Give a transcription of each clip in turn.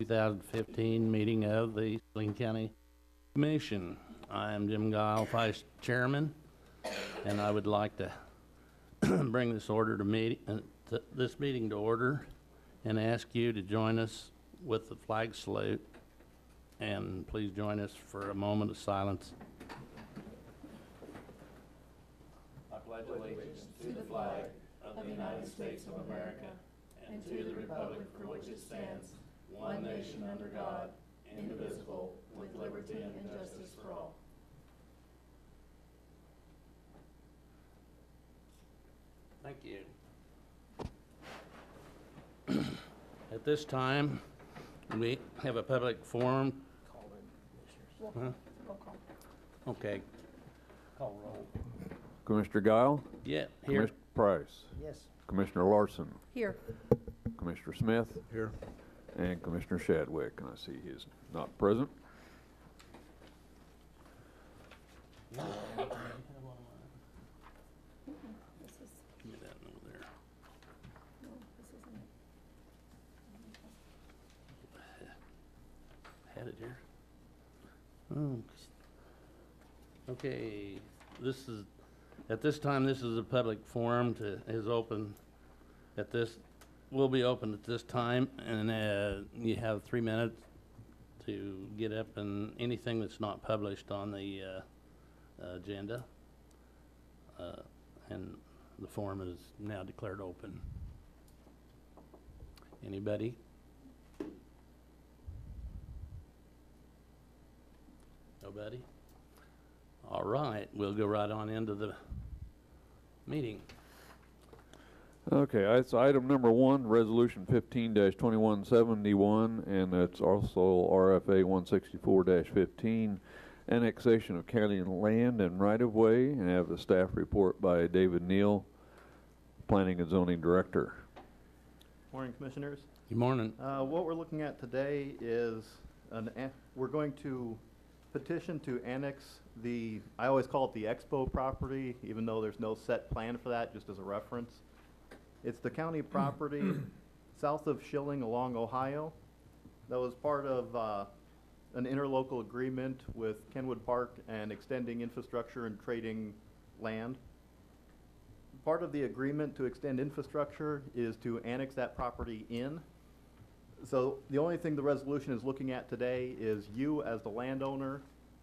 2015 meeting of the Saline County Commission. I am Jim Guile, Vice Chairman, and I would like to bring this meeting to order and ask you to join us with the flag salute. And please join us for a moment of silence. I pledge allegiance to the flag of the United States of America and to the republic for which it stands, one nation under God, indivisible, with liberty and justice for all. Thank you. At this time, we have a public forum. Huh? Okay. Call roll. Commissioner Guile? Yeah, here. Commissioner Price? Yes. Commissioner Larson? Here. Commissioner Smith? Here. And Commissioner Shadwick, and I see he's not present. This is, Give me that over there. no, this isn't it. Had it here. Oh. Okay, at this time, this is a public forum will be open at this time, and you have 3 minutes to get up, and anything that's not published on the agenda, and the forum is now declared open. Anybody? Nobody? All right, we'll go right on into the meeting. Okay, it's item number 1, resolution 15-2171, and it's also RFA 164-15, annexation of county land and right-of-way, and have the staff report by David Neal, Planning and Zoning Director. Morning, Commissioners. Good morning. What we're looking at today is we're going to petition to annex I always call it the Expo property, even though there's no set plan for that, just as a reference. It's the county property south of Schilling along Ohio. That was part of an interlocal agreement with Kenwood Park and extending infrastructure and trading land. Part of the agreement to extend infrastructure is to annex that property in. So the only thing the resolution is looking at today is you, as the landowner,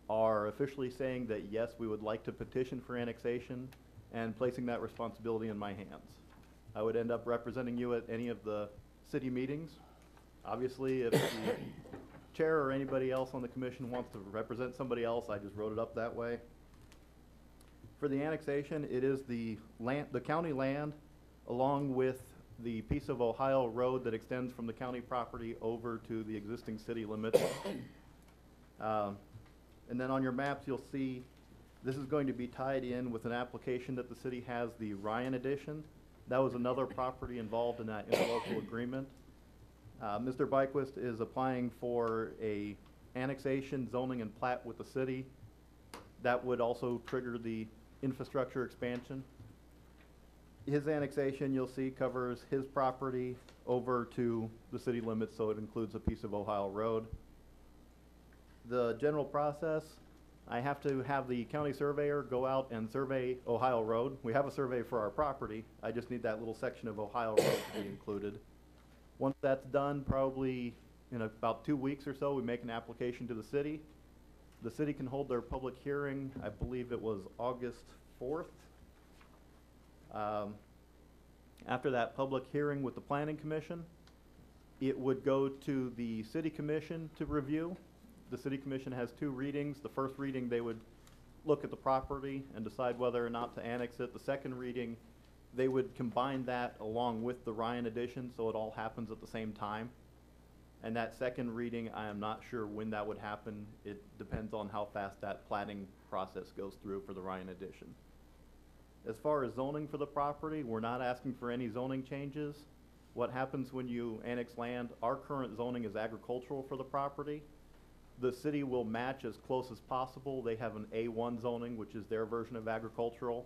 are officially saying that yes, we would like to petition for annexation and placing that responsibility in my hands. I would end up representing you at any of the city meetings. Obviously, if the chair or anybody else on the commission wants to represent somebody else, I just wrote it up that way. For the annexation, it is the county land along with the piece of Ohio road that extends from the county property over to the existing city limits. And then on your maps, you'll see this is going to be tied in with an application that the city has, the Ryan Edition. That was another property involved in that interlocal agreement. Mr. Byquist is applying for a annexation, zoning, and plat with the city. That would also trigger the infrastructure expansion. His annexation, you'll see, covers his property over to the city limits, so it includes a piece of Ohio road. The general process, I have to have the county surveyor go out and survey Ohio road. We have a survey for our property. I just need that little section of Ohio road to be included. Once that's done, probably in about 2 weeks or so, we make an application to the city. The city can hold their public hearing, I believe it was August 4th. After that public hearing with the Planning Commission, it would go to the City Commission to review. The City Commission has 2 readings. The first reading, they would look at the property and decide whether or not to annex it. The second reading, they would combine that along with the Ryan Edition, so it all happens at the same time. And that second reading, I am not sure when that would happen. It depends on how fast that platting process goes through for the Ryan Edition. As far as zoning for the property, we're not asking for any zoning changes. What happens when you annex land, our current zoning is agricultural for the property. The city will match as close as possible. They have an A1 zoning, which is their version of agricultural.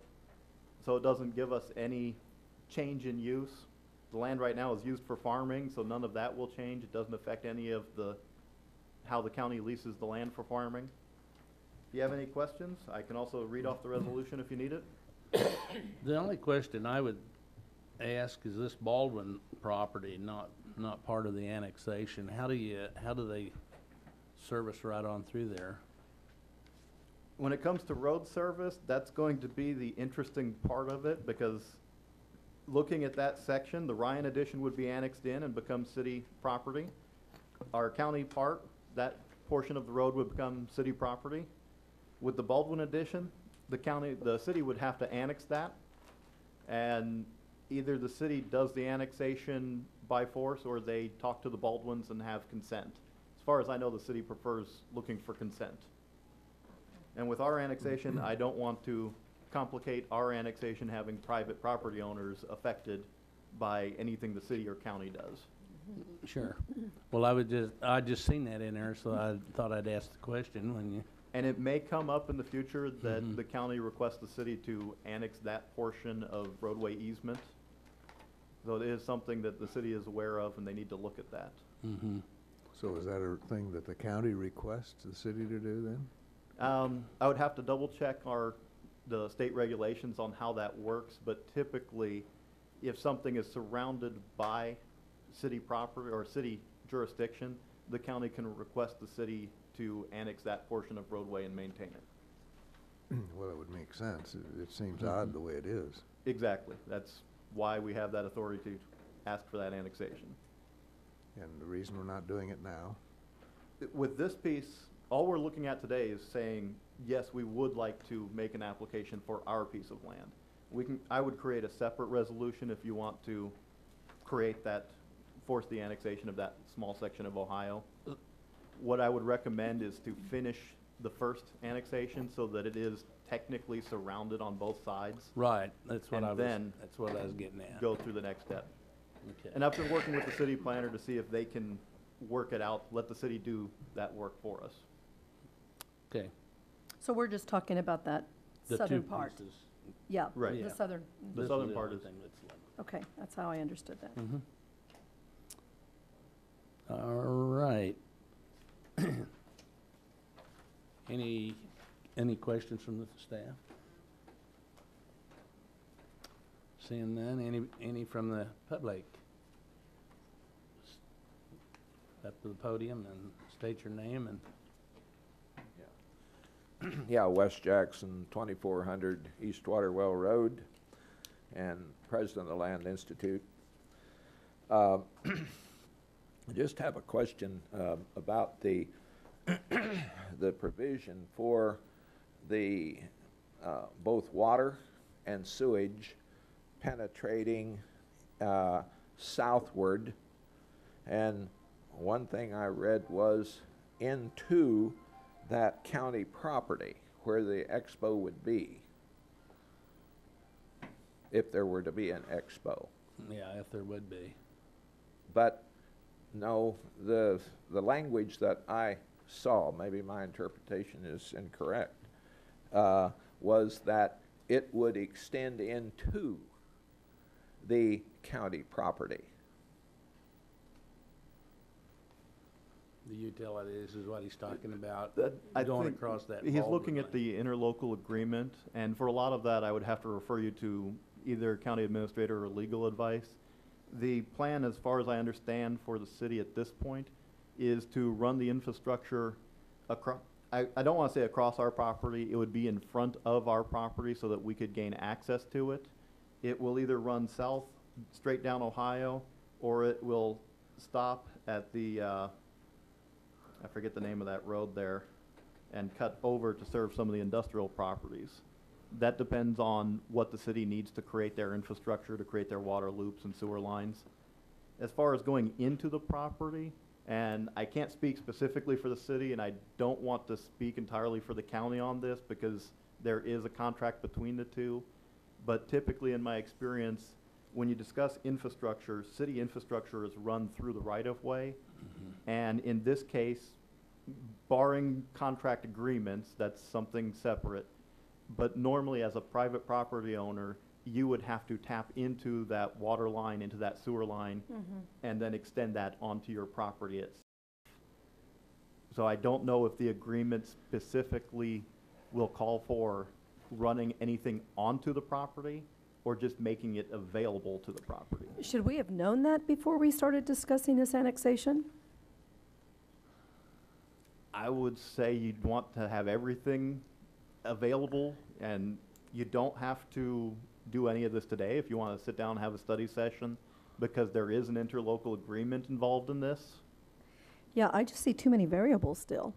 So it doesn't give us any change in use. The land right now is used for farming, so none of that will change. It doesn't affect any of how the county leases the land for farming. If you have any questions, I can also read off the resolution if you need it. The only question I would ask is this Baldwin property not part of the annexation? How do they service right on through there? When it comes to road service, that's going to be the interesting part of it, because looking at that section, the Ryan addition would be annexed in and become city property. Our county part, that portion of the road would become city property. With the Baldwin addition, the city would have to annex that, and either the city does the annexation by force or they talk to the Baldwins and have consent. As far as I know, the city prefers looking for consent. And with our annexation, I don't want to complicate our annexation having private property owners affected by anything the city or county does. Sure. Well, I just seen that in there, so I thought I'd ask the question when you. And it may come up in the future that the county requests the city to annex that portion of roadway easement. So it is something that the city is aware of, and they need to look at that. Mm-hmm. So is that a thing that the county requests the city to do then? I would have to double check the state regulations on how that works, but typically, if something is surrounded by city property or city jurisdiction, the county can request the city to annex that portion of roadway and maintain it. Well, it would make sense. It seems odd the way it is. Exactly. That's why we have that authority to ask for that annexation. And the reason we're not doing it now, With this piece, all we're looking at today is saying, yes, we would like to make an application for our piece of land. I would create a separate resolution if you want to create that, force the annexation of that small section of Ohio. What I would recommend is to finish the first annexation so that it is technically surrounded on both sides. Right, that's what And then that's what I was getting at. Go through the next step. Okay. And I've been working with the city planner to see if they can work it out, let the city do that work for us. Okay. So we're just talking about that The southern two part? pieces. Yeah, Right. the Yeah. southern, The This southern is part only is- thing that's left. okay, that's how I understood that. Mm-hmm. All right. Any questions from the staff? Seeing none, any from the public? Up to the podium and state your name and. Yeah, West Jackson, 2400 East Waterwell Road, and president of the Land Institute. I just have a question about the the provision for the both water and sewage penetrating southward, and one thing I read was into that county property where the expo would be, if there were to be an expo. Yeah, if there would be. But no, the language that I saw, maybe my interpretation is incorrect, was that it would extend into the county property. The utilities is what he's talking about, I going think across that. He's Baldwin looking at line. the interlocal agreement, and for a lot of that, I would have to refer you to either county administrator or legal advice. The plan, as far as I understand, for the city at this point, is to run the infrastructure across, I don't want to say across our property, it would be in front of our property so that we could gain access to it. It will either run south, straight down Ohio, or it will stop at the, I forget the name of that road there, and cut over to serve some of the industrial properties. That depends on what the city needs to create their infrastructure, to create their water loops and sewer lines. As far as going into the property, and I can't speak specifically for the city, and I don't want to speak entirely for the county on this because there is a contract between the two. But typically, in my experience, when you discuss infrastructure, city infrastructure is run through the right-of-way. And in this case, barring contract agreements, that's something separate. But normally, as a private property owner, you would have to tap into that water line, into that sewer line, and then extend that onto your property itself. So I don't know if the agreement specifically will call for running anything onto the property or just making it available to the property. Should we have known that before we started discussing this annexation? I would say you'd want to have everything available, and you don't have to do any of this today if you want to sit down and have a study session, because there is an interlocal agreement involved in this. Yeah, I just see too many variables still.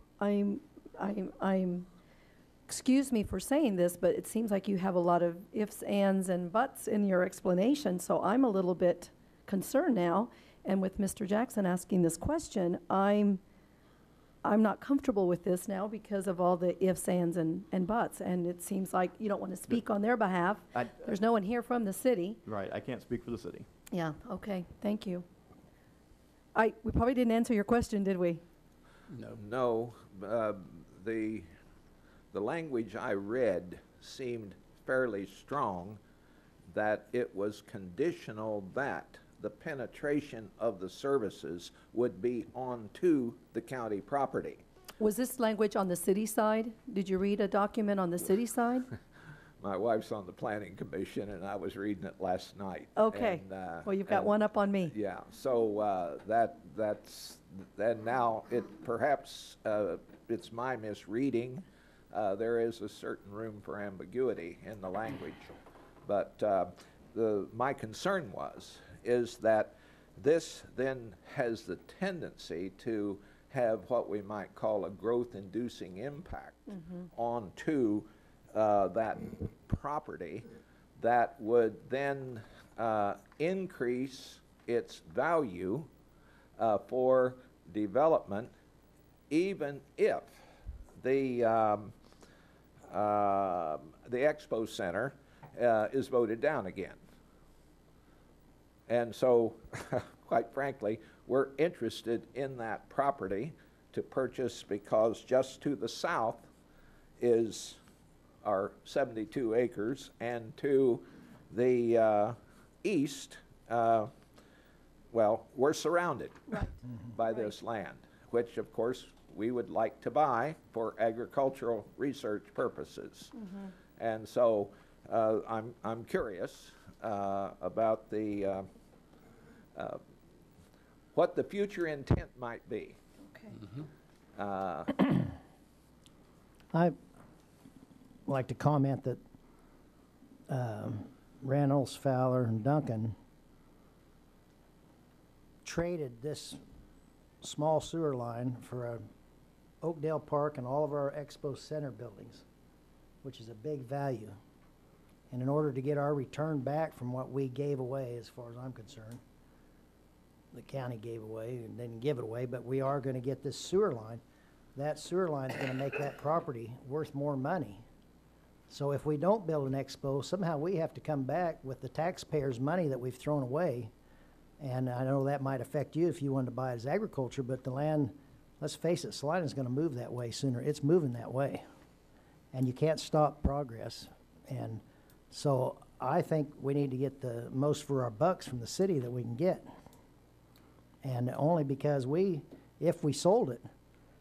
Excuse me for saying this, but it seems like you have a lot of ifs, ands, and buts in your explanation, so I'm a little bit concerned now. And with Mr. Jackson asking this question, I'm not comfortable with this now because of all the ifs, ands, and buts. And it seems like you don't want to speak on their behalf. There's no one here from the city. Right, I can't speak for the city. Yeah, okay, thank you. We probably didn't answer your question, did we? No, the language I read seemed fairly strong, that it was conditional that the penetration of the services would be onto the county property. Was this language on the city side? Did you read a document on the city side? My wife's on the planning commission, and I was reading it last night. Okay, well, you've got one up on me. Yeah, so then now perhaps it's my misreading. There is a certain room for ambiguity in the language, but my concern is that this then has the tendency to have what we might call a growth-inducing impact onto that property that would then increase its value for development, even if the Expo Center is voted down again. And so, quite frankly, we're interested in that property to purchase, because just to the south is our 72 acres, and to the east, well, we're surrounded by this land, which of course we would like to buy for agricultural research purposes. And so I'm curious about what the future intent might be. Okay. I'd like to comment that Reynolds, Fowler, and Duncan traded this small sewer line for Oakdale Park and all of our Expo Center buildings, which is a big value. And in order to get our return back from what we gave away, as far as I'm concerned, the county gave away and didn't give it away, but we are going to get this sewer line. That sewer line is going to make that property worth more money. So if we don't build an Expo, somehow we have to come back with the taxpayers' money that we've thrown away. And I know that might affect you if you wanted to buy it as agriculture, but the land, let's face it, Saline is going to move that way sooner. It's moving that way. And you can't stop progress. And so I think we need to get the most for our bucks from the city that we can get. And only because if we sold it,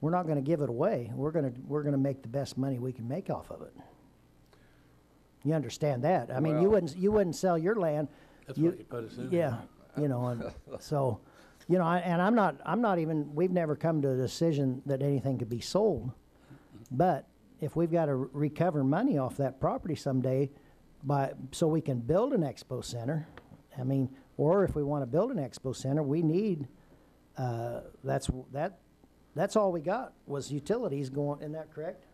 we're not going to give it away. We're going to make the best money we can make off of it. You understand that? I mean, you wouldn't sell your land. That's what you put us in. Yeah, you know, and so, you know, and I'm not even. We've never come to a decision that anything could be sold. But if we've got to recover money off that property someday, so we can build an Expo Center, I mean, or if we want to build an Expo Center, we need. That's all we got was utilities going. Isn't that correct?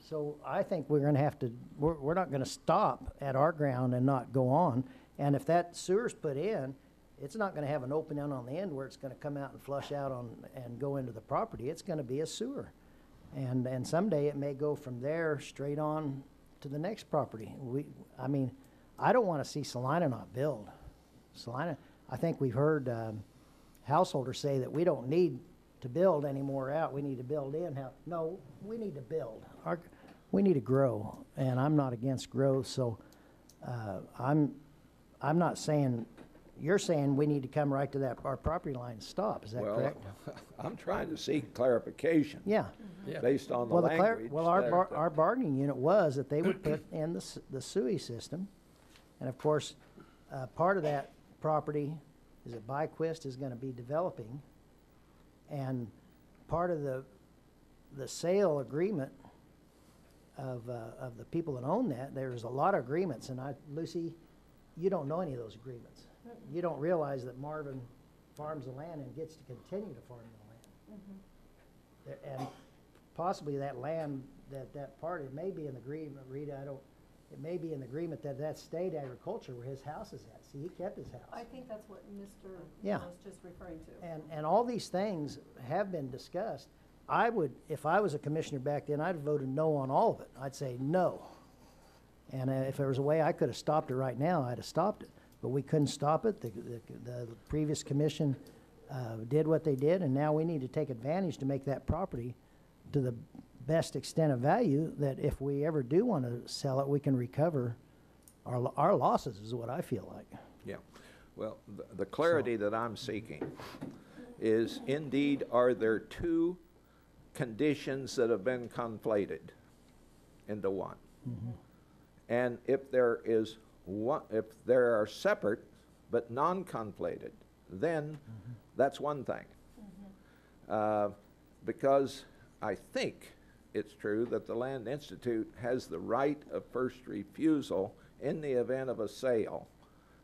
So I think we're going to have to, we're not going to stop at our ground and not go on. And if that sewer's put in, it's not going to have an open end on the end where it's going to come out and flush out and go into the property. It's going to be a sewer. And someday it may go from there straight on to the next property. I mean, I don't want to see Saline not build. Saline, I think we've heard householders say that we don't need to build any more out. We need to build in. No, we need to build. We need to grow, and I'm not against growth. So I'm not saying, you're saying we need to come right to that, our property line and stop, is that Well, correct? I'm trying to seek clarification Yeah. Yeah. based on the Well, language. our bargaining unit was that they would put in the SUI system. And of course, part of that property is that Byquist is gonna be developing. And part of the sale agreement of the people that own that, there's a lot of agreements. And Lucy, you don't know any of those agreements. You don't realize that Marvin farms the land and gets to continue to farm the land. And possibly that land, that part, it may be in the agreement, Rita, it may be in the agreement that stayed agriculture where his house is at. See, he kept his house. I think that's what Mr. Yeah. was just referring to. And all these things have been discussed. I would, if I was a commissioner back then, I'd have voted no on all of it. I'd say no. And if there was a way I could have stopped it right now, I'd have stopped it. But we couldn't stop it. The previous commission did what they did, and now we need to take advantage to make that property to the best extent of value, that if we ever do want to sell it, we can recover our losses, is what I feel like. Yeah. Well, the clarity that I'm seeking is, indeed, are there two conditions that have been conflated into one? And if there is one, if there are separate but non-conflated, then that's one thing. Because I think it's true that the Land Institute has the right of first refusal in the event of a sale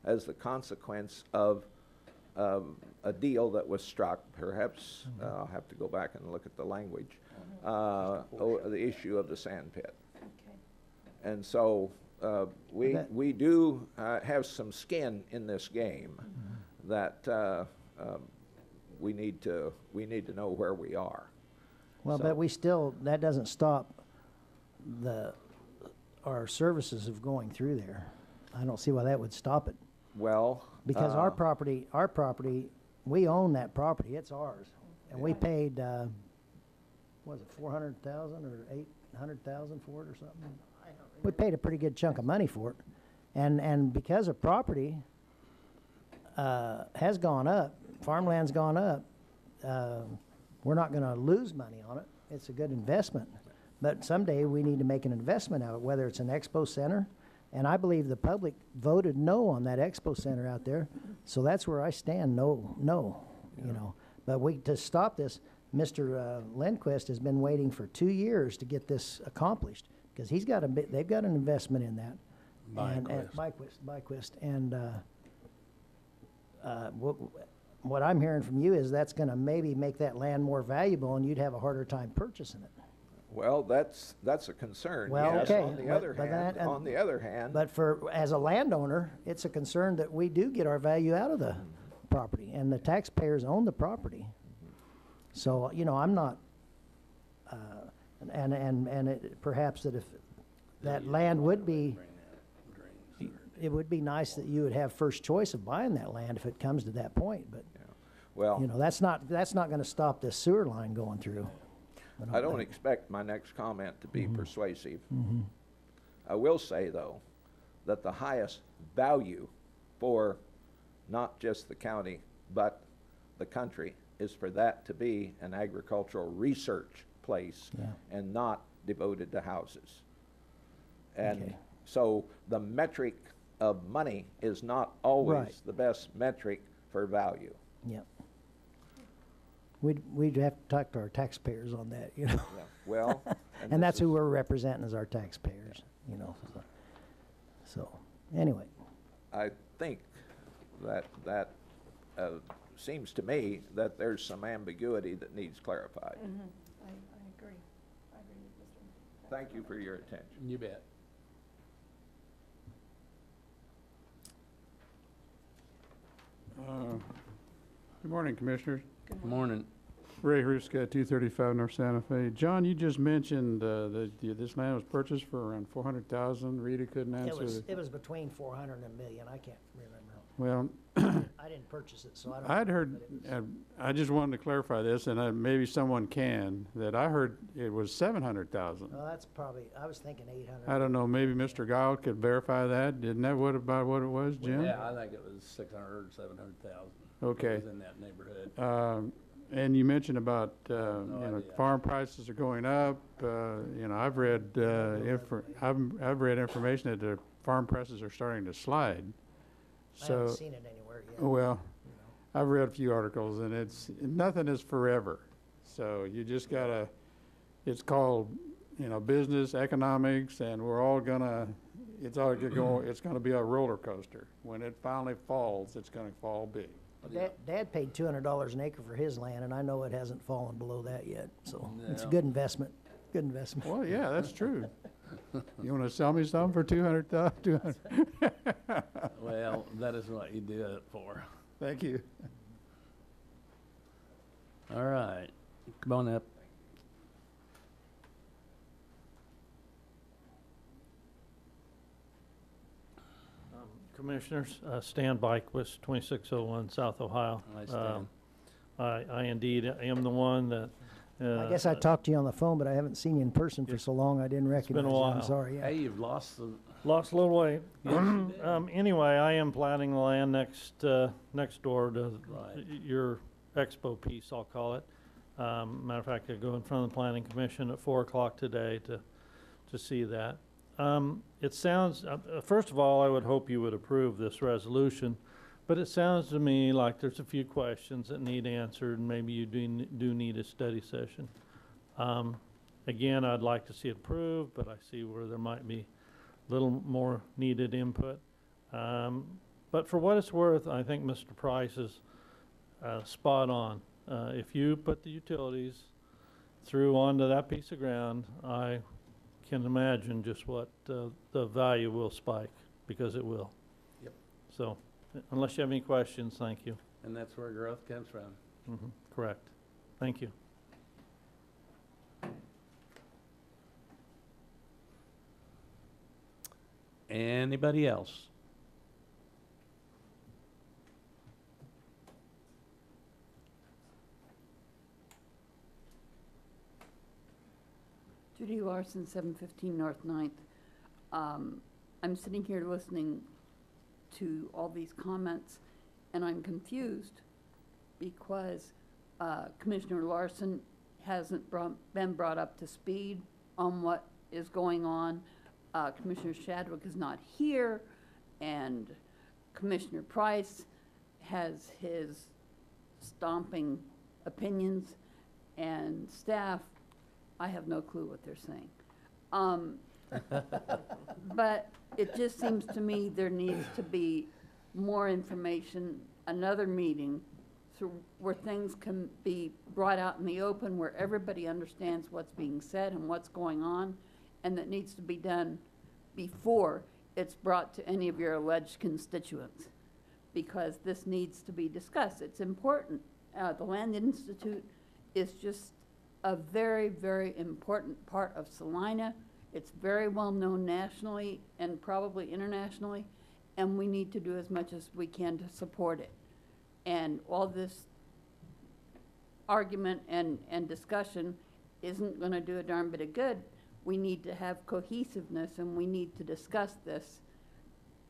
as the consequence of a deal that was struck. Perhaps I'll have to go back and look at the language, the issue of the sand pit. And so we do have some skin in this game that we need to know where we are. Well, So- but we still, that doesn't stop our services of going through there. I don't see why that would stop it. Well, Because our property, we own that property, it's ours. And we paid, was it 400,000 or 800,000 for it or something? We paid a pretty good chunk of money for it. And because the property has gone up, farmland's gone up, we're not gonna lose money on it. It's a good investment. But someday we need to make an investment out of it, whether it's an expo center. And I believe the public voted no on that expo center out there. So that's where I stand, no, you know. But to stop this, Mr. Lindquist has been waiting for 2 years to get this accomplished, because they've got an investment in that. Byquist. And what I'm hearing from you is that's gonna maybe make that land more valuable, and you'd have a harder time purchasing it. well, that's a concern. Well, yes. okay, On the but- other but hand, that- on the other hand, But as a landowner, it's a concern that we do get our value out of the property, and the taxpayers own the property. So, you know, I'm not, perhaps that if that land would be, it would be nice that you would have first choice of buying that land if it comes to that point, but, well, you know, that's not gonna stop this sewer line going through. I don't expect my next comment to be persuasive. I will say, though, that the highest value for not just the county, but the country, is for that to be an agricultural research place Yeah. and not devoted to houses. And Okay. so the metric of money is not always Right. the best metric for value. Yeah. We'd have to talk to our taxpayers on that, you know. Yeah. Well, And that's this who is- we're representing, is our taxpayers, you know. So, anyway, I think that seems to me that there's some ambiguity that needs clarified. I agree. I agree with Mr. Thank you for your attention. You bet. Good morning, Commissioners. Good morning. Ray Hruska, 235 North Santa Fe. John, you just mentioned that this land was purchased for around 400,000. Rita couldn't answer. it was between 400 and a million, I can't remember. Well, I didn't purchase it, so I don't. I'd know, heard, but it was- I just wanted to clarify this, and maybe someone can, that I heard it was 700,000. Well, that's probably, I was thinking 800. I don't know, maybe Mr. Guile could verify that. Isn't that about what it was, Jim? Yeah, I think it was 600, 700,000. Okay. It was in that neighborhood. And you mentioned about, no you know, idea. farm prices are going up. You know, I've read, I've read information that the farm prices are starting to slide. I haven't So, seen it anywhere yet. well, you know. I've read a few articles, and nothing is forever. So you just gotta, it's called, you know, business, economics, and we're all gonna, it's gonna be a roller coaster. When it finally falls, it's gonna fall big. Dad paid $200 an acre for his land, and I know it hasn't fallen below that yet, so it's a Yeah. good investment, good investment. Well, yeah, that's true. You wanna sell me some for 200,000? Well, that is what you do it for. Thank you. All right, come on up. Commissioners, Stan Byquist, 2601 South Ohio. Hi, Stan. I indeed am the one that. I guess I talked to you on the phone, but I haven't seen you in person for so long, I didn't recognize been a you. I'm while. sorry, yeah. Hey, you've lost the, Lost a little weight. Yes, you did. Anyway, I am planting the land next door to Right. your expo piece, I'll call it. Matter of fact, I go in front of the planning commission at 4 o'clock today to see that. It sounds, first of all, I would hope you would approve this resolution, but it sounds to me like there's a few questions that need answered, and maybe you do need a study session. Again, I'd like to see it approved, but I see where there might be a little more needed input. But for what it's worth, I think Mr. Price is spot on. If you put the utilities through onto that piece of ground, I can imagine just what the value will spike, because it will. Yep. So, unless you have any questions, thank you. and that's where growth comes from. Correct. Thank you. Anybody else? Judy Larson, 715 North 9th. I'm sitting here listening to all these comments, and I'm confused because Commissioner Larson hasn't been brought up to speed on what is going on. Commissioner Shadwick is not here, and Commissioner Price has his stomping opinions, and staff, I have no clue what they're saying. But it just seems to me there needs to be more information, another meeting, so where things can be brought out in the open, where everybody understands what's being said and what's going on, and that needs to be done before it's brought to any of your alleged constituents, because this needs to be discussed. It's important. The Land Institute is just a very, very important part of Salina. It's very well known nationally and probably internationally, and we need to do as much as we can to support it. And all this argument and discussion isn't gonna do a darn bit of good. We need to have cohesiveness, and we need to discuss this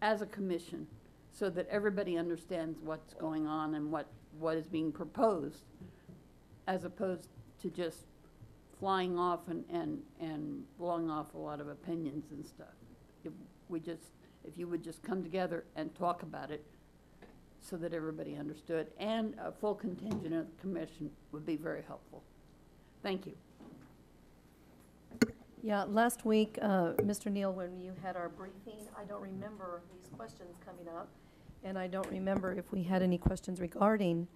as a commission so that everybody understands what's going on and what is being proposed, as opposed to just flying off and blowing off a lot of opinions and stuff. If you would just come together and talk about it so that everybody understood, and a full contingent of the commission would be very helpful. Thank you. Yeah, last week, Mr. Neal, when you had our briefing, I don't remember these questions coming up, and I don't remember if we had any questions regarding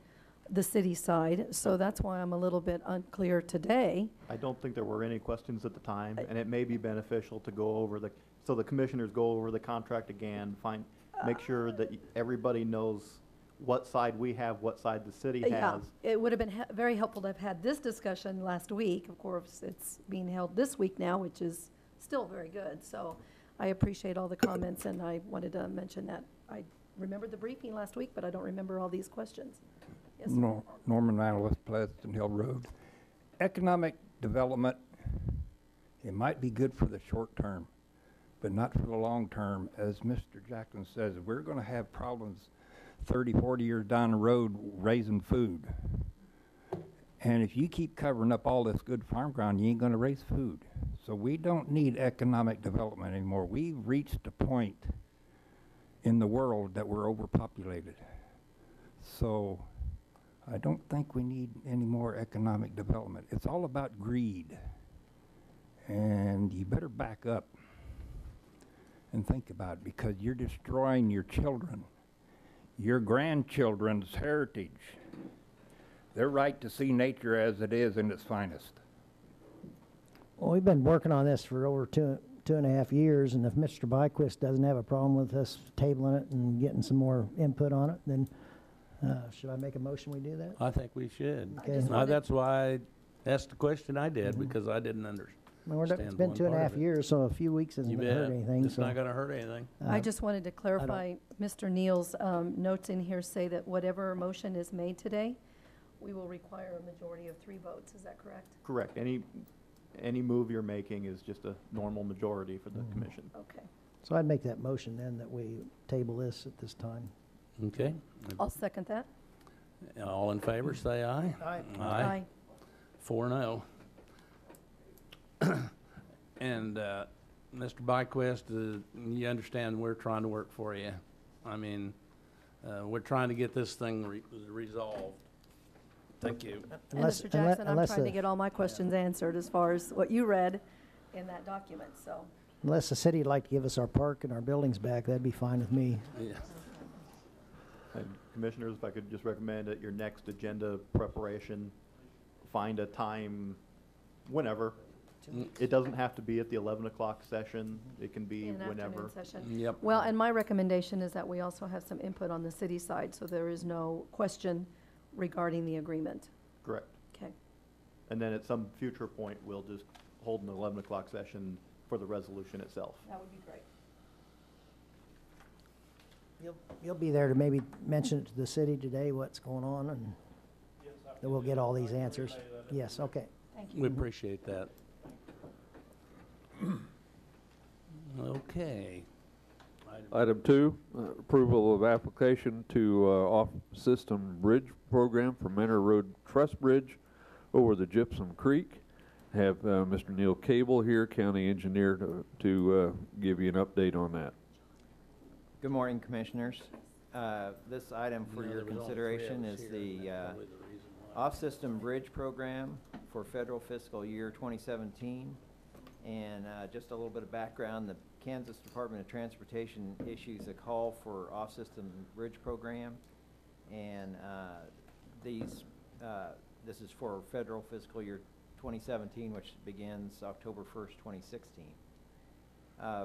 the city side, so that's why I'm a little bit unclear today. I don't think there were any questions at the time, and it may be beneficial to go over so the commissioners go over the contract again, make sure that everybody knows what side we have, what side the city Yeah, has. it would have been very helpful to have had this discussion last week. Of course, it's being held this week now, which is still very good. So I appreciate all the comments, and I wanted to mention that I remembered the briefing last week, but I don't remember all these questions. Yes, sir. Norman Randall, West Pleasant Hill Road. Economic development, it might be good for the short term, but not for the long term. As Mr. Jackson says, we're going to have problems 30, 40 years down the road raising food. And if you keep covering up all this good farm ground, you ain't going to raise food. So we don't need economic development anymore. We've reached a point in the world that we're overpopulated. So I don't think we need any more economic development. It's all about greed. And you better back up and think about it, because you're destroying your children, your grandchildren's heritage, their right to see nature as it is in its finest. Well, we've been working on this for over two and a half years, and if Mr. Byquist doesn't have a problem with us tabling it and getting some more input on it, then should I make a motion we do that? I think we should. Okay. just wanted- That's why I asked the question I did, because I didn't understand. I mean, it's been one 2.5 part of it. years, so a few weeks isn't You going to hurt bet. anything. It's so, not gonna hurt anything. I just wanted to clarify, Mr. Neal's notes in here say that whatever motion is made today, we will require a majority of 3 votes. Is that correct? Correct. Any move you're making is just a normal majority for the commission. Okay. So I'd make that motion then that we table this at this time. Okay. I'll second that. All in favor, say aye. Aye. Aye. 4-0. And, Mr. Byquist, you understand we're trying to work for you. I mean, we're trying to get this thing resolved. Thank you. And Mr. Jackson, I'm trying to get all my questions answered as far as what you read in that document, so. Unless the city'd like to give us our park and our buildings back, that'd be fine with me. Yeah. And commissioners, if I could just recommend at your next agenda preparation, find a time whenever. It doesn't have to be at the 11 o'clock session. It can be In an whenever. afternoon session. Yep. Well, and my recommendation is that we also have some input on the city side, so there is no question regarding the agreement. Correct. Okay. And then at some future point, we'll just hold an 11 o'clock session for the resolution itself. That would be great. You'll be there to maybe mention it to the city today, what's going on, and then we'll get all these answers. Yes, okay. Thank We you. appreciate that. Okay. Item 2, approval of application to off-system bridge program for Manor Road Truss Bridge over the Gypsum Creek. Have Mr. Neil Cable here, county engineer, to give you an update on that. Good morning, Commissioners. This item for You know, your there was only 3 of consideration us is here, the and that's probably the reason why. off-system bridge program for federal fiscal year 2017. And just a little bit of background, the Kansas Department of Transportation issues a call for off-system bridge program. And this is for federal fiscal year 2017, which begins October 1st, 2016.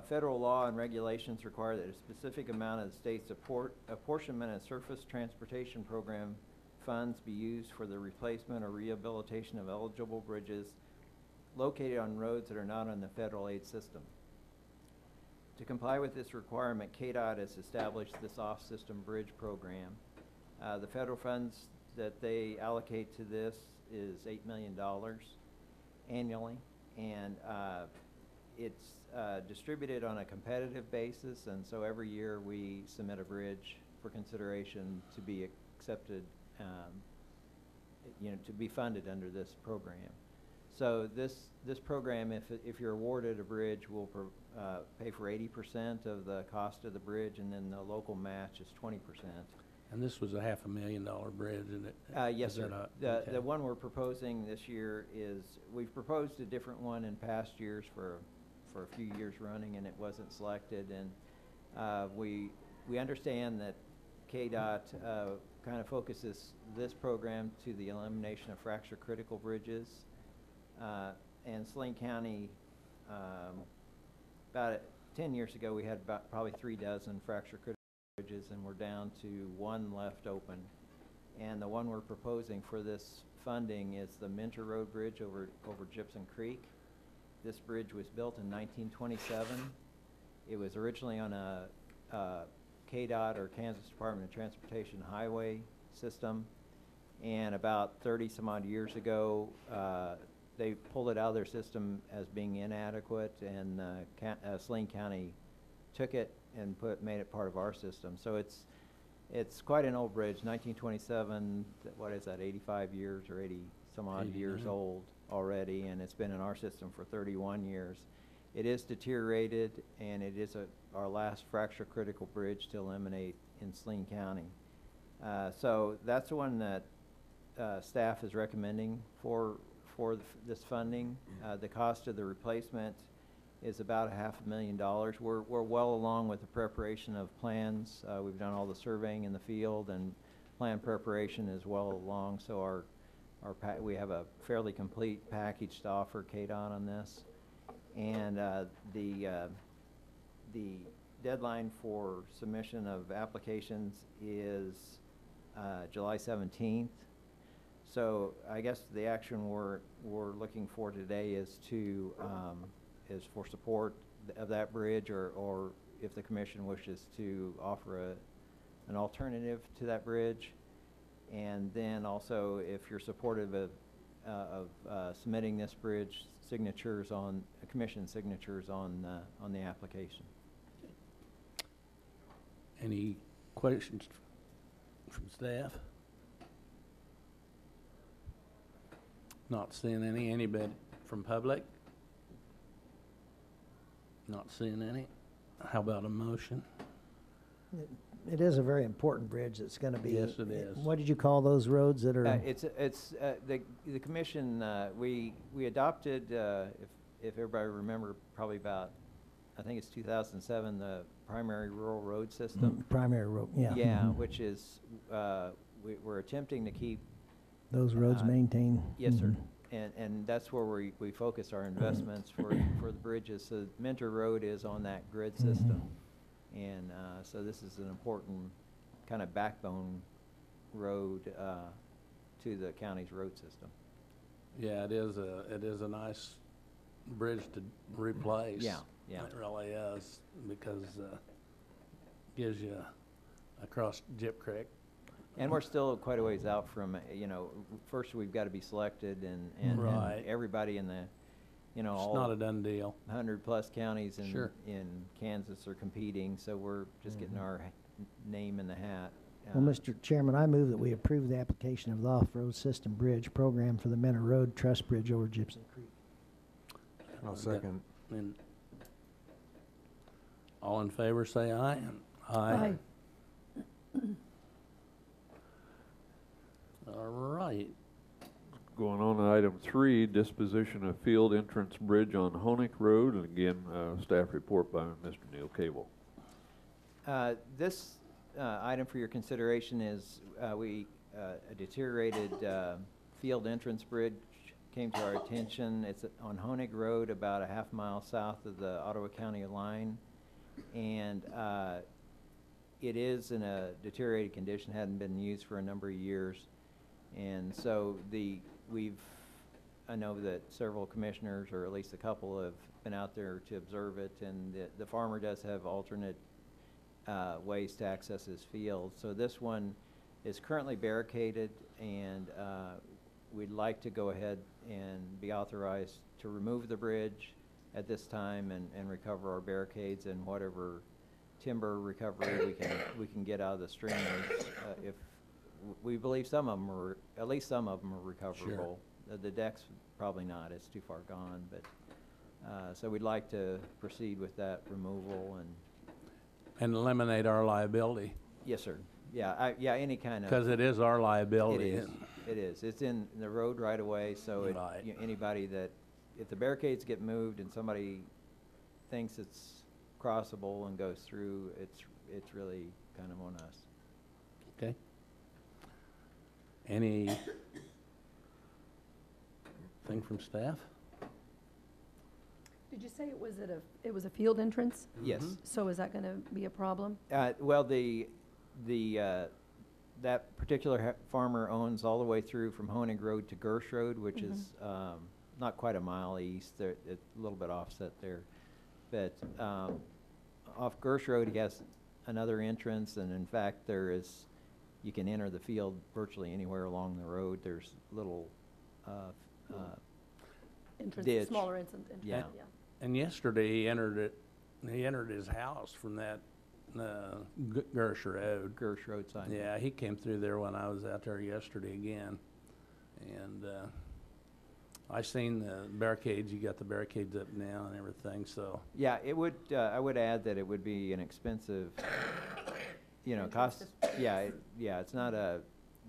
Federal law and regulations require that a specific amount of the state's apportionment of surface transportation program funds be used for the replacement or rehabilitation of eligible bridges located on roads that are not on the federal aid system. To comply with this requirement, KDOT has established this off-system bridge program. The federal funds that they allocate to this is $8 million annually, and it's distributed on a competitive basis, and so every year we submit a bridge for consideration to be accepted, to be funded under this program. So this program, if you're awarded a bridge, will pay for 80% of the cost of the bridge, and then the local match is 20%. And this was a $500,000 bridge, isn't it? Yes, Is sir. that okay? The one we're proposing this year is, we've proposed a different one in past years for a few years running, and it wasn't selected. And we understand that KDOT kind of focuses this program to the elimination of fracture critical bridges. And Saline County, about 10 years ago, we had about probably 3 dozen fracture critical bridges, and we're down to 1 left open. And the one we're proposing for this funding is the Minter Road Bridge over Gypsum Creek. This bridge was built in 1927. It was originally on a KDOT, or Kansas Department of Transportation Highway System. And about 30 some odd years ago, they pulled it out of their system as being inadequate, and Saline County took it and made it part of our system. So it's quite an old bridge, 1927, what is that, 85 years or 80 some odd years 89. old already, and it's been in our system for 31 years. It is deteriorated, and it is our last fracture critical bridge to eliminate in Saline County. So that's the one that staff is recommending for this funding. The cost of the replacement is about $500,000. We're well along with the preparation of plans. We've done all the surveying in the field, and plan preparation is well along. So we have a fairly complete package to offer KDOT on this. And the deadline for submission of applications is July 17th. So I guess the action we're looking for today is for support of that bridge, or if the commission wishes to offer an alternative to that bridge. And then also, if you're supportive of submitting this bridge, commission signatures on the application. Any questions from staff? Not seeing any. Anybody from public? Not seeing any. How about a motion? It is a very important bridge that's gonna be. Yes, it is. What did you call those roads that are? The commission, we adopted, if everybody remember, probably about, I think it's 2007, the primary rural road system. Primary road, yeah. Yeah, Mhm. which is, we're attempting to keep. Those roads maintained. Yes, sir. Mhm. And that's where we focus our investments for the bridges. So Mentor Road is on that grid system. And so this is an important kind of backbone road to the county's road system. Yeah, it is a nice bridge to replace. Yeah, yeah. It really is, because gives you across Gyp Creek. And we're still quite a ways out from, first we've got to be selected, and Right. everybody in the, It's all not a done deal. 100+ counties Sure. in Kansas are competing, so we're just getting our name in the hat. Well, Mr. Chairman, I move that we approve the application of the off-road system bridge program for the Mentor Road Truss Bridge over Gibson Creek. I'll second. And all in favor, say aye. Aye. All right. Going on to item 3, disposition of field entrance bridge on Honig Road, and again, staff report by Mr. Neil Cable. This item for your consideration is a deteriorated field entrance bridge came to our attention. It's on Honig Road, about a half mile south of the Ottawa County line, and it is in a deteriorated condition, hadn't been used for a number of years. And so I know that several commissioners, or at least a couple, have been out there to observe it, and the farmer does have alternate ways to access his field. So this one is currently barricaded, and we'd like to go ahead and be authorized to remove the bridge at this time and recover our barricades and whatever timber recovery we can get out of the streamers. If we believe some of them are, at least some of them are recoverable. Sure. The deck's probably not, it's too far gone, but, so we'd like to proceed with that removal And eliminate our liability, Yes, sir. Yeah, any kind of. because it is our liability. It is. It's in the road right away, so Right. Anybody that, if the barricades get moved and somebody thinks it's crossable and goes through, it's really kind of on us. Okay. Any thing from staff? Did you say it was a field entrance? Yes. So is that gonna be a problem? Well, that particular farmer owns all the way through from Honig Road to Gersh Road, which is not quite a mile east. It's a little bit offset there. But off Gersh Road, he has another entrance, and in fact, you can enter the field virtually anywhere along the road. There's little, Entrance, ditch. smaller entrance. Yeah. And yesterday he entered his house from that, Gersh Road. Gersh roadside. Yeah, he came through there when I was out there yesterday again. And, I seen the barricades, you got the barricades up now and everything, so. Yeah, it would, I would add that it would be an expensive, cost, it's not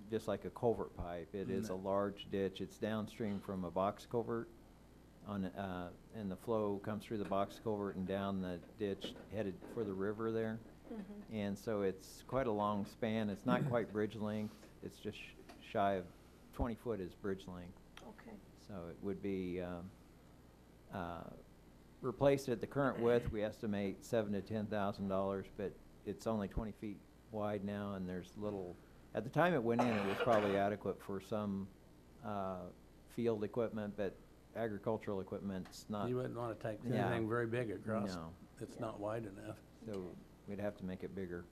just like a culvert pipe. It is a large ditch. It's downstream from a box culvert and the flow comes through the box culvert and down the ditch headed for the river there. And so it's quite a long span. It's not quite bridge length. It's just shy of 20 foot is bridge length. Okay. So it would be replaced at the current width. We estimate $7,000 to $10,000, but it's only 20 feet wide now, and there's little. At the time it went in, it was probably adequate for some field equipment, but agricultural equipment's not. You wouldn't want to take Yeah. anything very big across. No. It's not wide enough. So we'd have to make it bigger.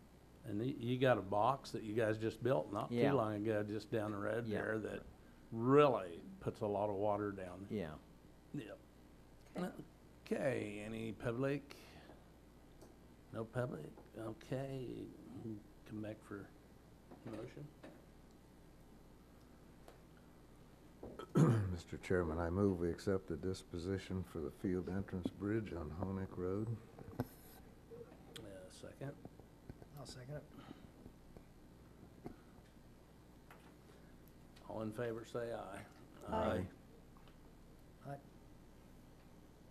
And you got a box that you guys just built not Yeah. too long ago, just down the road Yeah. there, that really puts a lot of water down. Yeah. Yep. Okay, any public? No public? Okay, come back for motion. Mr. Chairman, I move we accept the disposition for the field entrance bridge on Honig Road. Second. I'll second it. All in favor, say aye. Aye. Aye.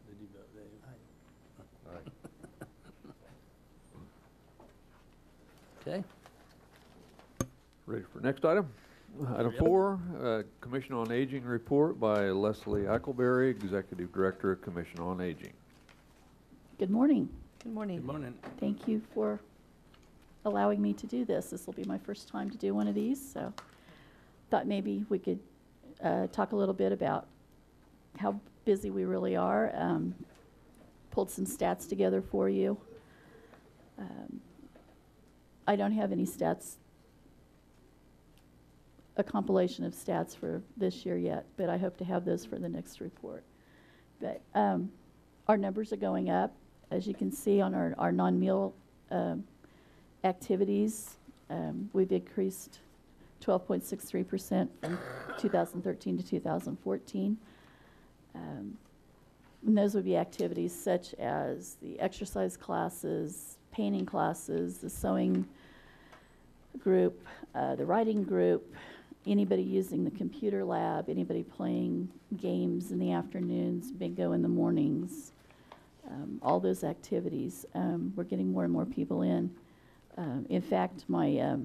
Did you vote, Dave? Aye. Okay. Ready for next item? Item Yep. 4, Commission on Aging report by Leslie Eichelberry, Executive Director of Commission on Aging. Good morning. Good morning. Good morning. Thank you for allowing me to do this. This will be my first time to do one of these, so thought maybe we could talk a little bit about how busy we really are. Pulled some stats together for you. I don't have any stats, a compilation of stats for this year yet, but I hope to have those for the next report. But our numbers are going up. As you can see on our non-meal activities, we've increased 12.63% from 2013 to 2014. And those would be activities such as the exercise classes, painting classes, the sewing group, the writing group, anybody using the computer lab, anybody playing games in the afternoons, bingo in the mornings, all those activities. We're getting more and more people in. In fact, my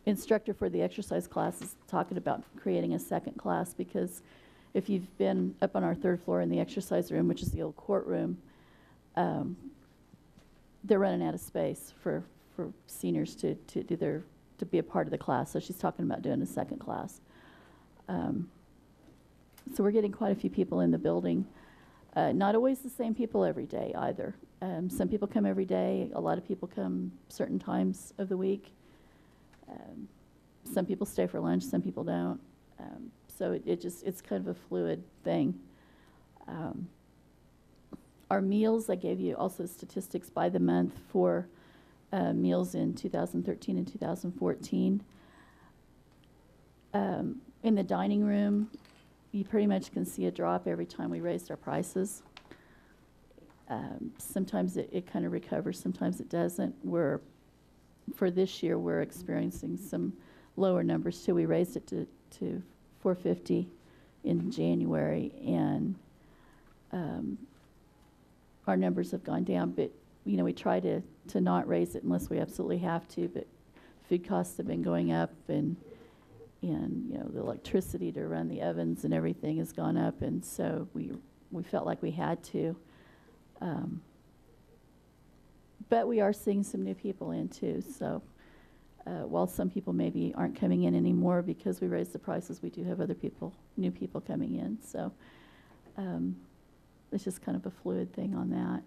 instructor for the exercise class is talking about creating a second class, because if you've been up on our 3rd floor in the exercise room, which is the old courtroom, they're running out of space for seniors to be a part of the class. So she's talking about doing a second class. So we're getting quite a few people in the building. Not always the same people every day either. Some people come every day. A lot of people come certain times of the week. Some people stay for lunch, some people don't. So it's kind of a fluid thing. Our meals, I gave you also statistics by the month for meals in 2013 and 2014. In the dining room, you pretty much can see a drop every time we raised our prices. Sometimes it kind of recovers, sometimes it doesn't. For this year, we're experiencing some lower numbers too. We raised it to $4.50 in January, and our numbers have gone down. But we try to not raise it unless we absolutely have to. But food costs have been going up, and the electricity to run the ovens and everything has gone up, and so we felt like we had to. But we are seeing some new people in too. So while some people maybe aren't coming in anymore because we raised the prices, we do have other people, new people coming in. So it's just kind of a fluid thing on that.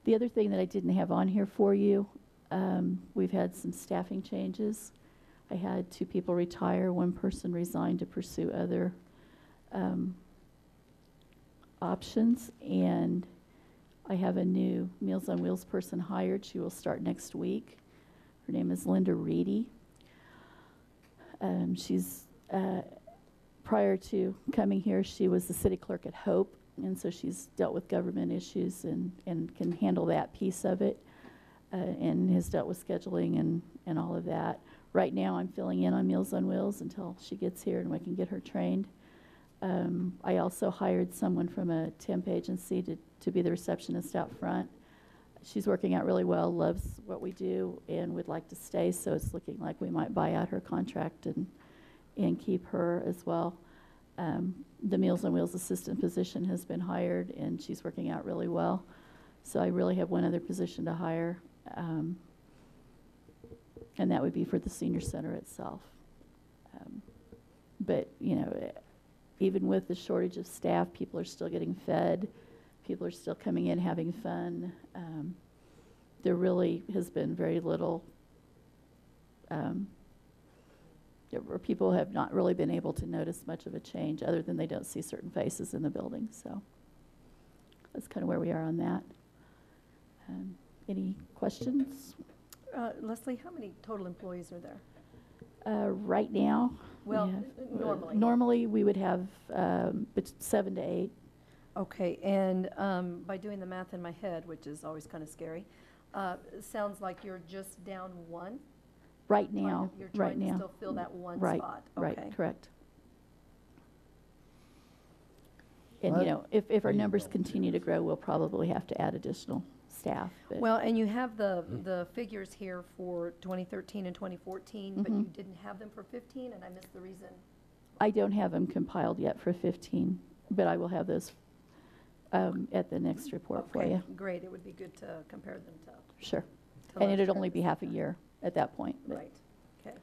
The other thing that I didn't have on here for you We've had some staffing changes. I had 2 people retire, 1 person resigned to pursue other options, and I have a new Meals on Wheels person hired. She will start next week. Her name is Linda Reedy. She's, prior to coming here, she was the city clerk at Hope, and so she's dealt with government issues and can handle that piece of it, and has dealt with scheduling and all of that. Right now, I'm filling in on Meals on Wheels until she gets here and we can get her trained. I also hired someone from a temp agency to be the receptionist out front. She's working out really well, loves what we do, and would like to stay, so it's looking like we might buy out her contract and keep her as well. The Meals on Wheels assistant position has been hired, and she's working out really well. So I really have one other position to hire, and that would be for the senior center itself. But, you know, even with the shortage of staff, people are still getting fed. People are still coming in having fun. There really has been very little, or people have not really been able to notice much of a change other than they don't see certain faces in the building. So that's kind of where we are on that. Any questions? Leslie, how many total employees are there? Right now, Well, normally. normally we would have 7 to 8. Okay, and by doing the math in my head, which is always kind of scary, it sounds like you're just down 1? Right now, You're right trying to now. still fill that one Right, spot? right, Okay. correct. And, you know, if our numbers continue to grow, we'll probably have to add additional staff. But Well, and you have the figures here for 2013 and 2014, but you didn't have them for 15, and I missed the reason. I don't have them compiled yet for 15, but I will have those at the next report for Okay, you. great, it would be good to compare them to. Sure. to And last it'd year only at be the half a same time. year at that point. But, Right, okay.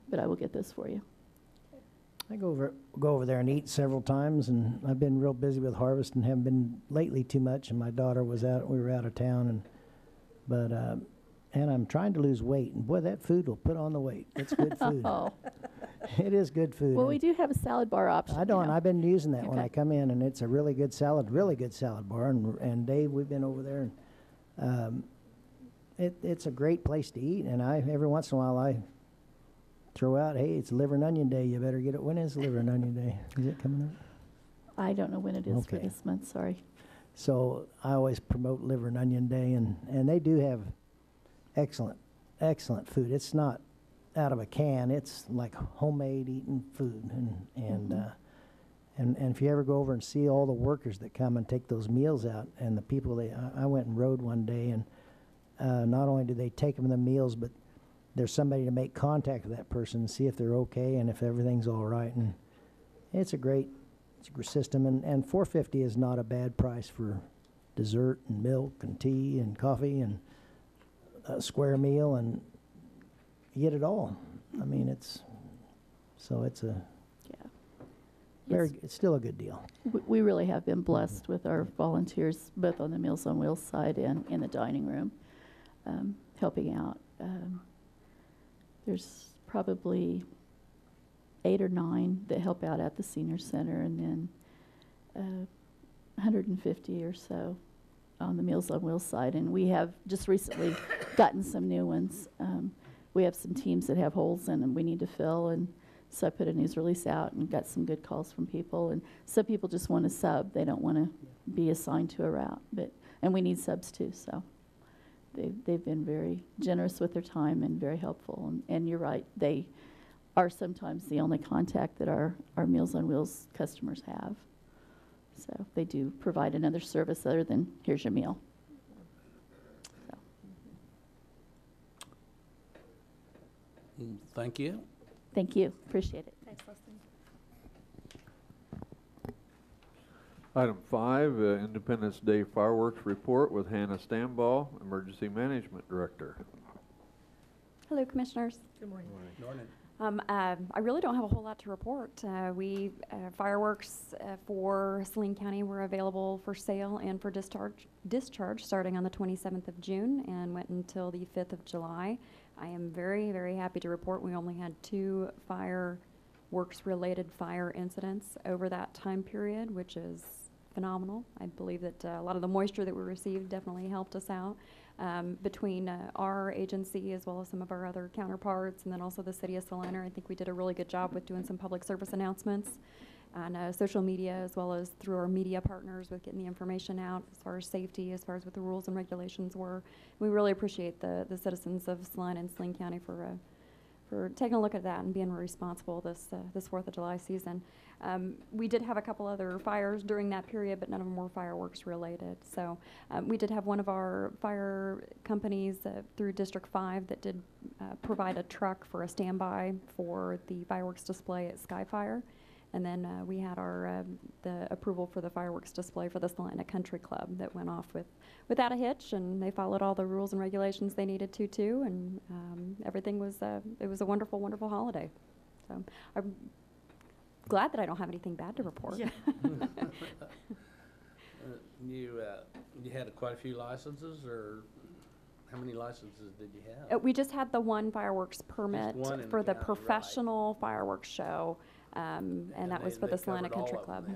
but I will get those for you. I go over there and eat several times, and I've been real busy with harvest and haven't been lately too much. And my daughter was out; we were out of town, and I'm trying to lose weight. And boy, that food will put on the weight. It's good food. Oh, It is good food. well, and we do have a salad bar option. I you don't. know. I've been using that when Okay. I come in, and it's a really good salad bar. And Dave, we've been over there, and it's a great place to eat. And every once in a while I throw out, hey, it's liver and onion day. You better get it. When is liver and onion day? Is it coming up? I don't know when it is for Okay. this month, sorry. So I always promote liver and onion day, and they do have excellent food. It's not out of a can. It's like homemade eating food, and if you ever go over and see all the workers that come and take those meals out, and the people I went and rode one day, and not only do they take them the meals, but there's somebody to make contact with that person and see if they're okay and if everything's all right. And it's a great system, and $4.50 is not a bad price for dessert and milk and tea and coffee and a square meal, and you get it all. I mean, it's a Yeah. it's still a good deal. We really have been blessed with our volunteers, both on the Meals on Wheels side and in the dining room, helping out. There's probably 8 or 9 that help out at the senior center, and then 150 or so on the Meals on Wheels side. And we have just recently gotten some new ones. We have some teams that have holes in them we need to fill, and so I put a news release out and got some good calls from people. And some people just want to sub; they don't want to be assigned to a route. And we need subs too. So they've been very generous with their time and very helpful. And you're right; they are sometimes the only contact that our Meals on Wheels customers have. So they do provide another service other than here's your meal. So. Thank you. Thank you. Appreciate it. Thanks, Leslie. Item 5, Independence Day Fireworks Report with Hannah Stambaugh, Emergency Management Director. Hello, Commissioners. Good morning. I really don't have a whole lot to report. Fireworks for Saline County were available for sale and for discharge starting on the 27th of June and went until the 5th of July. I am very, very happy to report we only had 2 fireworks-related fire incidents over that time period, which is phenomenal. I believe that a lot of the moisture that we received definitely helped us out. Between our agency as well as some of our other counterparts, and then also the city of Saline, I think we did a really good job with doing some public service announcements on social media, as well as through our media partners with getting the information out as far as safety, as far as what the rules and regulations were. We really appreciate the citizens of Saline and Saline County for taking a look at that and being responsible this 4th of July season. We did have a couple other fires during that period, but none of them were fireworks related. So we did have one of our fire companies through District 5 that did provide a truck for a standby for the fireworks display at Skyfire. And then we had our the approval for the fireworks display for the Saline Country Club that went off without a hitch, and they followed all the rules and regulations they needed to too, and everything was it was a wonderful, wonderful holiday. So I'm glad that I don't have anything bad to report. Yeah. You had quite a few licenses, or how many licenses did you have? We just had the one fireworks permit one in for the the county, professional fireworks show. And that was for the Saline Country Club.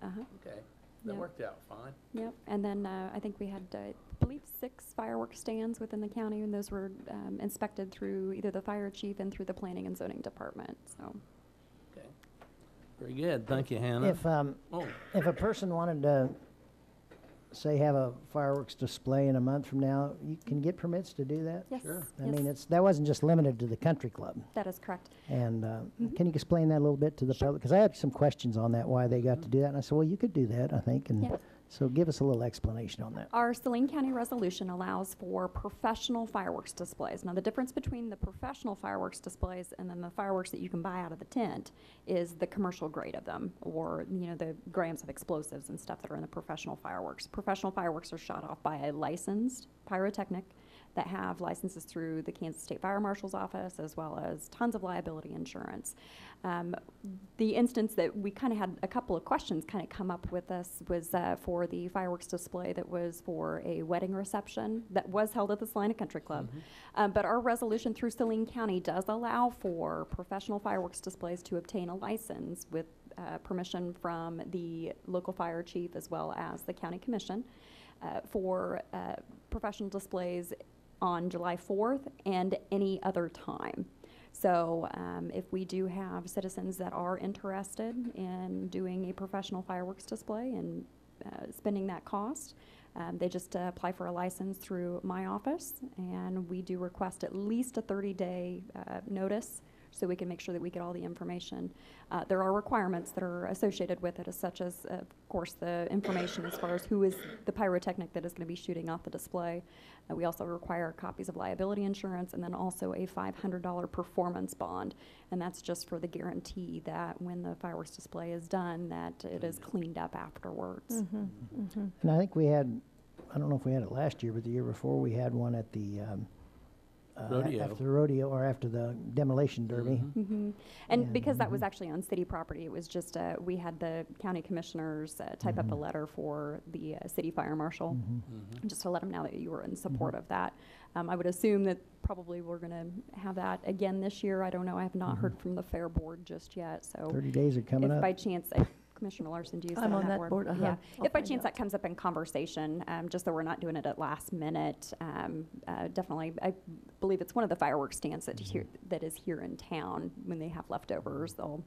Okay, that Yep. worked out fine. Yep, and then I think we had, I believe, 6 fireworks stands within the county, and those were inspected through either the fire chief and through the planning and zoning department, so. Okay, very good. Thank you, Hannah. If a person wanted to, say, have a fireworks display in a month from now, you can get permits to do that? Yes. Sure. I mean, that wasn't just limited to the country club. That is correct. And can you explain that a little bit to the public? Because I had some questions on that, why they got to do that. And I said, well, you could do that, I think. And Yeah. so give us a little explanation on that. Our Saline County resolution allows for professional fireworks displays. Now, the difference between the professional fireworks displays and then the fireworks that you can buy out of the tent is the commercial grade of them, or, you know, the grams of explosives and stuff that are in the professional fireworks. Professional fireworks are shot off by a licensed pyrotechnic that have licenses through the Kansas State Fire Marshal's office, as well as tons of liability insurance. The instance that we kind of had a couple of questions kind of come up with us was for the fireworks display that was for a wedding reception that was held at the Saline Country Club. But our resolution through Saline County does allow for professional fireworks displays to obtain a license with permission from the local fire chief as well as the county commission for professional displays on July 4th and any other time. So if we do have citizens that are interested in doing a professional fireworks display and spending that cost, they just apply for a license through my office, and we do request at least a 30-day notice so we can make sure that we get all the information. There are requirements that are associated with it, such as, of course, the information as far as who is the pyrotechnic that is going to be shooting off the display. We also require copies of liability insurance, and then also a $500 performance bond, and that's just for the guarantee that when the fireworks display is done, that it is cleaned up afterwards. And I think we had, I don't know if we had it last year, but the year before we had one at the Rodeo. after the rodeo or after the demolition derby. And because that was actually on city property, it was just, we had the county commissioners type up a letter for the city fire marshal, just to let them know that you were in support of that. I would assume that probably we're going to have that again this year. I don't know. I have not heard from the fair board just yet. So 30 days are coming if up. by chance, Commissioner Larson, do you sit I'm on on that that board? board, Yeah. I'll If by find chance out. that comes up in conversation, just so we're not doing it at last minute, definitely, I believe it's one of the fireworks stands that is here in town. When they have leftovers, they'll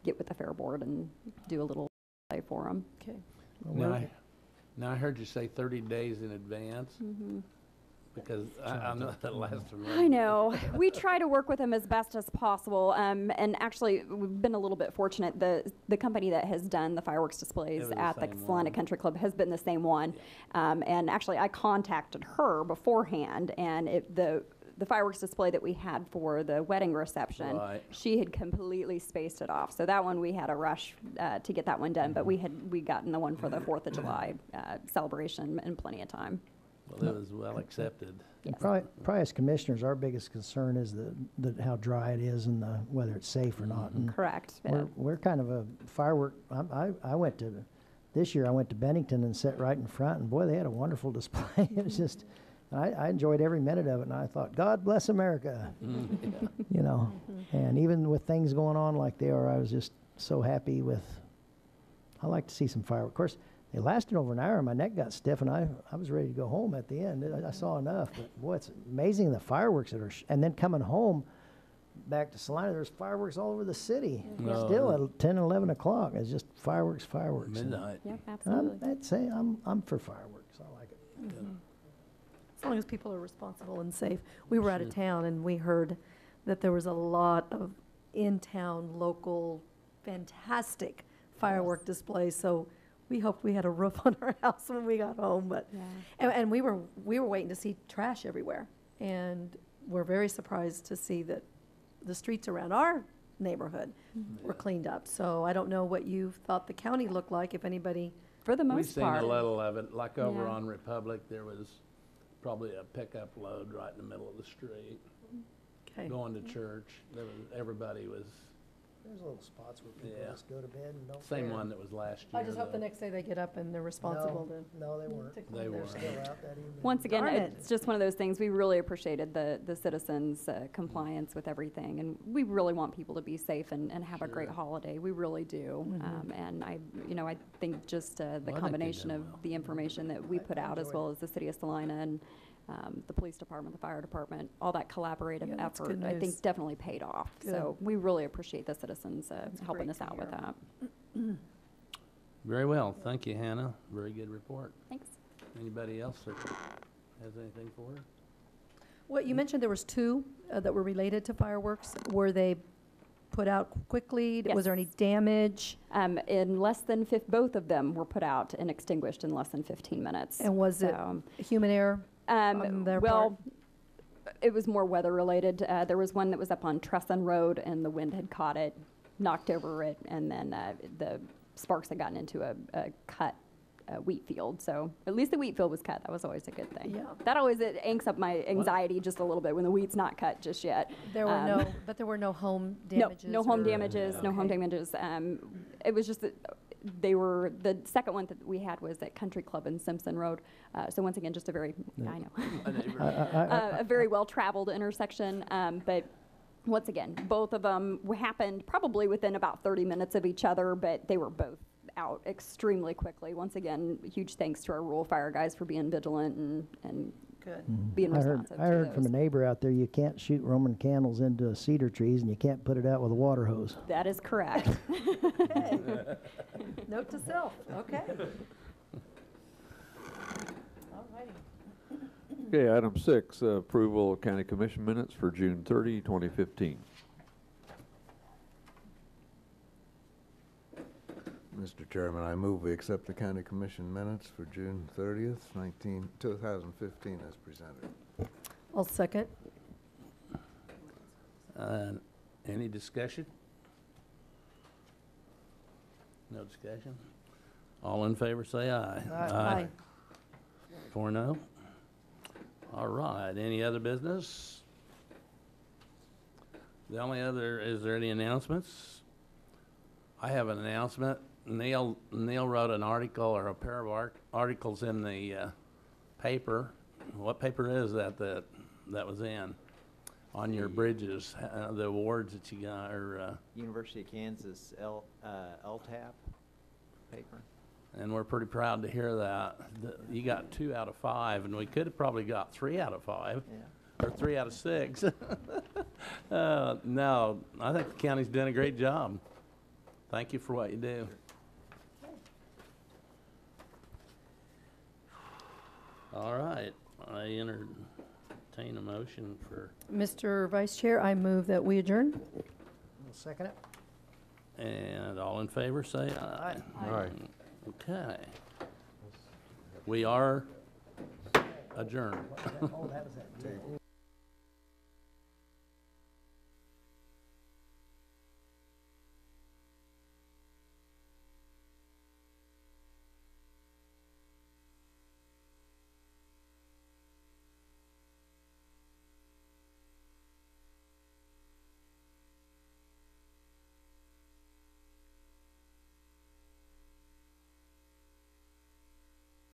get with the fair board and do a little play for them. Okay. Now I heard you say 30 days in advance, because I know that last time. I know. We try to work with them as best as possible. And actually, we've been a little bit fortunate. The company that has done the fireworks displays the at the same Saline one. Country Club has been the same one. And actually, I contacted her beforehand, and the fireworks display that we had for the wedding reception, Right. she had completely spaced it off. So that one, we had a rush to get that one done. But we gotten the one for the 4th of July celebration in plenty of time. Well, it was well accepted. And probably as commissioners, our biggest concern is how dry it is and whether it's safe or not. And Correct. we're kind of a firework, this year I went to Bennington and sat right in front, and boy, they had a wonderful display. It was just, I enjoyed every minute of it, and I thought, God bless America, you know. And even with things going on like they are, I was just so happy I like to see some fireworks. Of course, they lasted over an hour, and my neck got stiff, and I was ready to go home at the end. I saw enough, but boy, it's amazing the fireworks that are, and then coming home back to Saline, there's fireworks all over the city. Still at 10, 11 o'clock, it's just fireworks. Midnight. Yep, absolutely. I'd say I'm for fireworks. I like it. As long as people are responsible and safe. We were out of town and we heard that there was a lot of in-town, local, fantastic firework displays. So we hoped we had a roof on our house when we got home. But and we were waiting to see trash everywhere, and we're very surprised to see that the streets around our neighborhood were cleaned up. So I don't know what you thought the county looked like, if anybody. For the We've most seen part. a little of it, like over Yeah. on Republic, there was probably a pickup load right in the middle of the street, Okay. going to church. Everybody was, There's little spots where people Yeah. just go to bed and don't same care. one that was last year. I just hope the though. next day they get up and they're responsible to. No, they weren't. to clean They their weren't. stuff. Still out that evening. Once again, Darn it. it's just one of those things, we really appreciated the citizens' compliance with everything, and we really want people to be safe and have a great Sure. holiday, we really do. And I think just the they combination did of well. the information that we put out, as enjoyed well as the city of Salina and the police department, the fire department, all that collaborative Yeah, that's effort, good I news. think definitely paid off. So we really appreciate the citizens helping great us to out with hear. that. Very well, thank you, Hannah. Very good report. Thanks. Anybody else that has anything for her? Well, you mentioned there was two that were related to fireworks. Were they put out quickly? Was there any Yes. damage? In less than both of them were put out and extinguished in less than 15 minutes. And was it So, human error on their part? well, it was more weather related. There was one that was up on Tresson Road, and the wind had caught it, knocked over it, and then the sparks had gotten into a cut wheat field. So at least the wheat field was cut. That was always a good thing. Yeah. That always it anks up my anxiety just a little bit when the wheat's not cut just yet. There were but there were no home damages? No home or- damages, no home Okay. damages. It was just that the second one that we had was at Country Club in Simpson Road. So once again, just a very, I know, a very well-traveled intersection. But once again, both of them happened probably within about 30 minutes of each other, but they were both out extremely quickly. Once again, huge thanks to our rural fire guys for being vigilant and Good. being I heard, responsive I to heard from a those. neighbor out there, you can't shoot Roman candles into cedar trees, and you can't put it out with a water hose. That is correct. Note to self, okay. All righty. Okay, item 6, approval of county commission minutes for June 30, 2015. Mr. Chairman, I move we accept the county commission minutes for June 30th, 2015 as presented. I'll second. Any discussion? No discussion? All in favor, say aye. Aye. 4-0. All right, any other business? The only other, is there any announcements? I have an announcement. Neil wrote an article, or a pair of articles in the paper. What paper is that was in? On your bridges, the awards that you got, or, University of Kansas LTAP paper. and we're pretty proud to hear that. You got 2 out of 5, and we could have probably got 3 out of 5. Yeah. Or 3 out of 6. No, I think the county's done a great job. Thank you for what you do. All right, I entertain a motion for, Mr. Vice Chair, I move that we adjourn. I'll second it. and all in favor, say aye. Aye. Okay. We are adjourned. Oh, that was that.